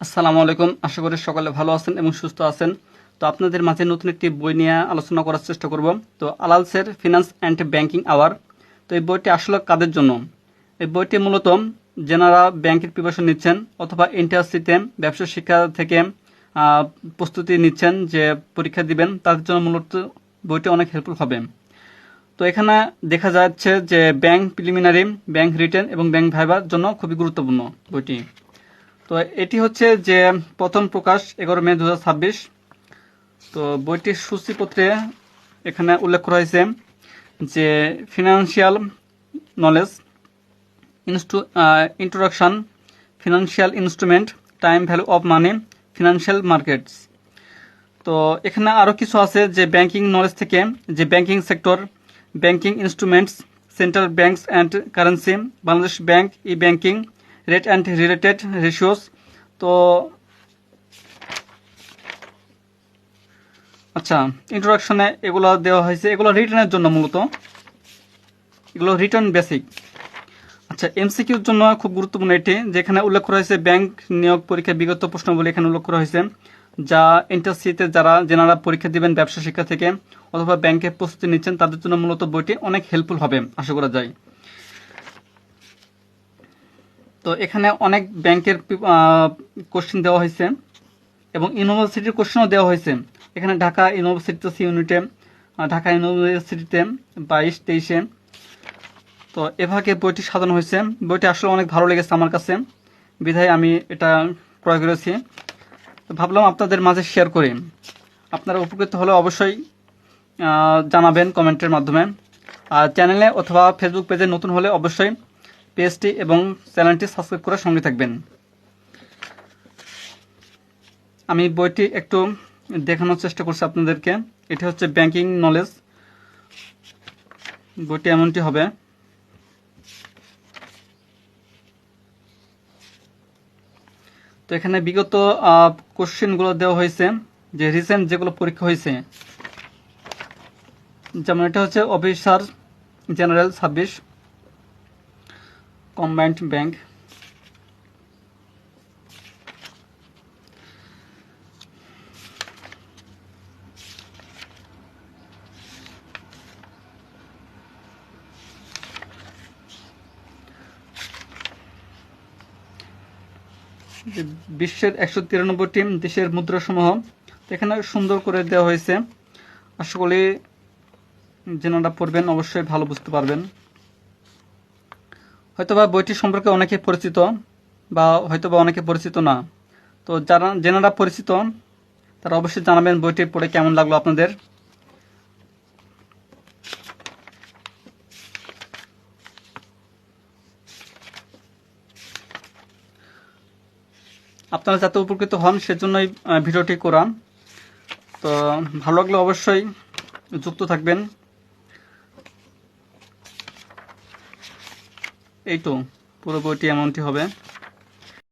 আসসালামু আলাইকুম। আশা করি সকলে ভালো আছেন এবং সুস্থ আছেন। তো আপনাদের মাঝে নতুন একটি বই নিয়ে আলোচনা করার চেষ্টা করব। তো আলালসের ফিনান্স অ্যান্ড ব্যাংকিং আওয়ার। তো এই বইটি আসলে কাদের জন্য? এই বইটি মূলত যারা ব্যাংকের প্রিপারেশন নিচ্ছেন অথবা ইন্টার্নশিপে ব্যবসা শিক্ষা থেকে প্রস্তুতি নিচ্ছেন যে পরীক্ষা দিবেন, তাদের জন্য মূলত বইটি অনেক হেল্পফুল হবে। তো এখানে দেখা যাচ্ছে যে ব্যাংক প্রিলিমিনারি, ব্যাংক রিটেন এবং ব্যাংক ভাইবার জন্য খুবই গুরুত্বপূর্ণ বইটি। তো এটি হচ্ছে যে প্রথম প্রকাশ 11 মে 2026। তো বইটির সূচিপত্রে এখানে উল্লেখ করা হয়েছে যে financial knowledge, introduction, financial instrument, time value of money, financial markets. তো এখানে আরও কিছু আছে যে ব্যাংকিং নলেজ থেকে যে banking sector, banking instruments, central banks and currency, Bangladesh bank, E banking, rate and related ratios. তো আচ্ছা, ইন্ট্রোডাকশনে এগুলো দেওয়া হয়েছে, এগুলো রিটার্নের জন্য মূলত, এগুলো রিটার্ন বেসিক। আচ্ছা, এমসিকিউর জন্য খুব গুরুত্বপূর্ণ এটি, যেখানে উল্লেখ করা হয়েছে ব্যাংক নিয়োগ পরীক্ষা বিগত প্রশ্নগুলি এখানে উল্লেখ করা হয়েছে, যা ইন্টার্নশিপে যারা পরীক্ষা দিবেন ব্যবসা শিক্ষা থেকে অথবা ব্যাংকের প্রস্তুতি নিচ্ছেন, তাদের জন্য মূলত বইটি অনেক হেল্পফুল হবে আশা করা যায়। তো এখানে অনেক ব্যাংকের কোশ্চেন দেওয়া হয়েছে এবং ইউনিভার্সিটির কোশ্চেনও দেওয়া হয়েছে। এখানে ঢাকা ইউনিভার্সিটিতে সি ইউনিটে, ঢাকা ইউনিভার্সিটিতে 22-23-এ। তো এভাবে বইটি সাজানো হয়েছে। বইটি আসলে অনেক ভালো লেগেছে আমার কাছে, বিধায় আমি এটা ক্রয় করেছি। তো ভাবলাম আপনাদের মাঝে শেয়ার করি। আপনারা উপকৃত হলে অবশ্যই জানাবেন কমেন্টের মাধ্যমে। আর চ্যানেলে অথবা ফেসবুক পেজে নতুন হলে অবশ্যই পেজটি এবং চ্যানেলটি সাবস্ক্রাইব করে সঙ্গে থাকবেন। আমি বইটি একটু দেখানোর চেষ্টা করছি আপনাদেরকে। এটি হচ্ছে ব্যাংকিং নলেজ, বইটি এমনটি হবে। তো এখানে বিগত কোশ্চেনগুলো দেওয়া হয়েছে, যে রিসেন্ট যেগুলো পরীক্ষা হয়েছে। যেমন এটা হচ্ছে অফিসার জেনারেল 26, কম্বাইন্ড ব্যাংক। বিশ্বের 193টি দেশের মুদ্রাসমূহ এখানে সুন্দর করে দেওয়া হয়েছে। আশা করি যেনারা পড়বেন অবশ্যই ভালো বুঝতে পারবেন। হয়তোবা বইটি সম্পর্কে অনেকে পরিচিত বা হয়তোবা অনেকে পরিচিত না। তো যেনারা পরিচিত তারা অবশ্যই জানাবেন বইটি পড়ে কেমন লাগলো আপনাদের। আপনারা যাতে উপকৃত হন সেজন্যই ভিডিওটি করা। তো ভালো লাগলে অবশ্যই যুক্ত থাকবেন। এই তো পুরো বইটি এমনটি হবে।